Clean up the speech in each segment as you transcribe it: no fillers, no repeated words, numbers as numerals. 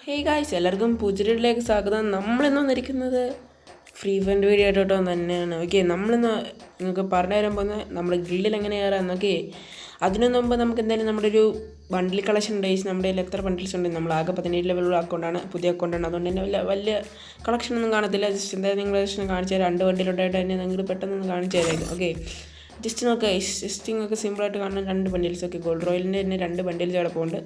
Hey guys, എല്ലാവർക്കും പുതിയൊരിലേക്ക് സ്വാഗതം. നമ്മളിന്ന് വന്നിരിക്കുന്നത് ഫ്രീ ഫയറിൻ്റെ വീഡിയോ ആയിട്ടോ തന്നെയാണ്. ഓക്കെ, നമ്മളിന്ന് നിങ്ങൾക്ക് പറഞ്ഞു തരാൻ പോകുന്നത് നമ്മുടെ ഗിൽഡിൽ എങ്ങനെ കയറാമെന്നൊക്കെ. അതിനു മുമ്പ് നമുക്ക് എന്തായാലും നമ്മുടെ ഒരു ബണ്ടിൽ കളക്ഷൻ ഉണ്ട്. നമ്മുടെ കയ്യിൽ എത്ര ബണ്ടിൽസ് ഉണ്ട്? നമ്മൾ ആകെ 17 ലെവലുള്ള അക്കൗണ്ടാണ്, പുതിയ അക്കൗണ്ടാണ്. അതുകൊണ്ട് തന്നെ വലിയ കളക്ഷനൊന്നും കാണത്തില്ല. ജസ്റ്റ് എന്തായാലും നിങ്ങൾ കാണിച്ചു തരാം. 2 ബണ്ടിലുണ്ടായിട്ട് തന്നെ നിങ്ങൾ പെട്ടെന്ന് കാണിച്ചു തരാം. ഓക്കെ, ജസ്റ്റ് നോക്കുക. ജസ്റ്റ് നിങ്ങൾക്ക് സിമ്പിളായിട്ട് കാണുന്ന 2 ബണ്ടിൽസ്. ഓക്കെ, ഗോൾഡ് റോയലിൻ്റെ തന്നെ 2 ബണ്ടിൽസ് കിടപ്പുണ്ട്.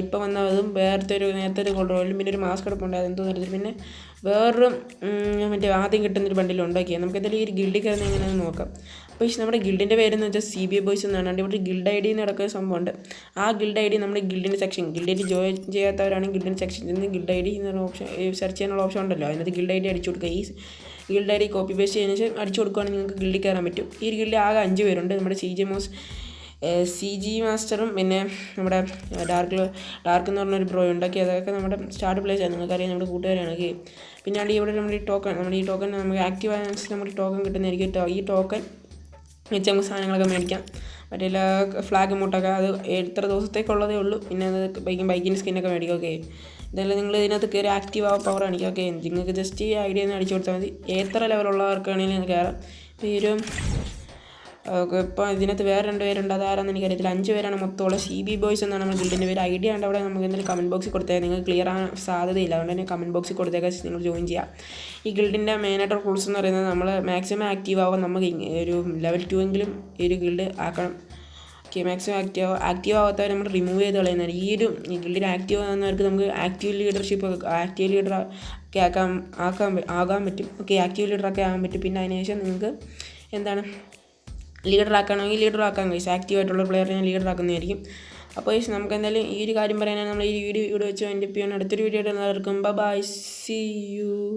ഇപ്പോൾ വന്നതും നേരത്തെ ഒരു ഗോൾഡ് റോയിലും പിന്നെ ഒരു മാസ്ക് കിടപ്പുണ്ട്. അതെന്തോ തരത്തിൽ പിന്നെ വേറൊരു മറ്റേ ആദ്യം കിട്ടുന്നൊരു ബണ്ടിൽ ഉണ്ടാക്കിയത്. നമുക്ക് എന്തായാലും ഈ ഗിൽഡിൽ കയറുന്ന എങ്ങനെയാണെന്ന് നോക്കാം. അപ്പോൾ നമ്മുടെ ഗിൽഡിൻ്റെ പേരെന്ന് വെച്ചാൽ CBA ബോയ്സ് എന്നാണ്. ഇവിടെ ഗിൽഡ് ID നടക്കുന്ന സംഭവമുണ്ട്. ആ ഗിൽഡ് ID നമ്മുടെ ഗിൽഡിൻ്റെ ഗിൽഡിൽ ജോയിൻ ചെയ്യാത്തവരാണെങ്കിൽ ഗിൽഡിൻ്റെ സെക്ഷനിൽ നിന്ന് ഗിൽഡ് ID എന്നുള്ള ഓപ്ഷൻ സെർച്ച് ചെയ്യാനുള്ള ഓപ്ഷൻ ഉണ്ടല്ലോ. അതിനകത്ത് ഗിൽഡ് ID അടിച്ചു കൊടുക്കുക. ഈ ഗിൽഡ് ID കോപ്പി പേസ്റ്റ് ചെയ്യുന്ന ശേഷം അടിച്ചു കൊടുക്കുകയാണെങ്കിൽ നിങ്ങൾക്ക് ഗിൽഡിൽ കയറാൻ പറ്റും. ഈ ഗിൽഡിൽ ആകെ 5 പേരുണ്ട്. നമ്മുടെ CG മാസ്റ്ററും പിന്നെ നമ്മുടെ ഡാർക്ക് എന്ന് പറഞ്ഞൊരു ബ്രോ ഉണ്ടാക്കി. അതൊക്കെ നമ്മുടെ സ്റ്റാർട്ട് പ്ലേസാണ്, നിങ്ങൾക്കറിയാം, നമ്മുടെ കൂട്ടുകാരാണ്. ഓക്കെ, പിന്നെ ഇവിടെ നമ്മുടെ ഈ ടോക്കൺ നമുക്ക് ആക്റ്റീവ് ആയ നമുക്ക് ടോക്കൺ കിട്ടുന്നതായിരിക്കും. ഈ ടോക്കൺ വെച്ച് നമുക്ക് സാധനങ്ങളൊക്കെ മേടിക്കാം. മറ്റേ ഫ്ലാഗ് മുട്ടൊക്കെ അത് എത്ര ദിവസത്തേക്കുള്ളതേ ഉള്ളൂ. പിന്നെ അത് ബൈക്കിൻ്റെ സ്കിന്നൊക്കെ മേടിക്കും. ഓക്കെ, ഇതെല്ലാം നിങ്ങൾ ഇതിനകത്ത് കയറി ആക്റ്റീവ് ആവാൻ പവർ കാണിക്കുക. ഓക്കെ, നിങ്ങൾക്ക് ജസ്റ്റ് ഈ ID ഒന്ന് അടിച്ചു കൊടുത്താൽ മതി. എത്ര ലെവലുള്ളവർക്കാണെങ്കിലും കയറാം. ഇപ്പോൾ ഈ ഒരു ഇപ്പോൾ ഇതിനകത്ത് വേറെ 2 പേരുണ്ട്. അതാരാന്ന് എനിക്കറിയത്തില്ല. 5 പേരാണ് മൊത്തമുള്ള. CB ബോയ്സ് എന്നാണ് നമ്മുടെ ഗിൽഡിൻ്റെ പേര്. ID ഉണ്ട് അവിടെ. നമുക്ക് എന്തെങ്കിലും കമൻറ്റ് ബോക്സിൽ കൊടുത്തേക്കാം. നിങ്ങൾക്ക് ക്ലിയർ ആകാൻ സാധ്യതയില്ല, അതുകൊണ്ട് തന്നെ കമൻറ്റ് ബോക്സിൽ കൊടുത്തേക്കാം. നിങ്ങൾ ജോയിൻ ചെയ്യാം. ഈ ഗിൽഡിൻ്റെ മെയിനായിട്ടുള്ള റൂൾസ് എന്ന് പറയുന്നത് നമ്മൾ മാക്സിമം ആക്റ്റീവ് ആവാൻ നമുക്ക് ഒരു ലെവൽ 2 എങ്കിലും ഈ ഒരു ഗിൽഡ് ആക്കണം. ഓക്കെ, മാക്സിമം ആക്റ്റീവ് ആവാത്തവർ നമ്മൾ റിമൂവ് ചെയ്ത് കളയുന്നതാണ്. ഈ ഗിൽഡിൽ ആക്റ്റീവ് ആകുന്നവർക്ക് നമുക്ക് ആക്റ്റീവ് ലീഡർ ഒക്കെ ആകാൻ പറ്റും. ഓക്കെ, ആക്റ്റീവ് ലീഡറൊക്കെ ആകാൻ പറ്റും. പിന്നെ അതിനുശേഷം നിങ്ങൾക്ക് എന്താണ് ലീഡറാക്കണമെങ്കിൽ ലീഡറാക്കാൻ കഴിയും. ആക്റ്റീവായിട്ടുള്ള പ്ലെയറിനെ ലീഡറാക്കുന്നതായിരിക്കും. അപ്പോൾ നമുക്ക് എന്തായാലും ഈ ഒരു കാര്യം പറയാനാണ് നമ്മൾ ഈ വീഡിയോ വെച്ച് എൻ്റെ അടുത്തൊരു വീഡിയോ ആയിട്ട് എല്ലാവർക്കും ബൈ, സീ യു.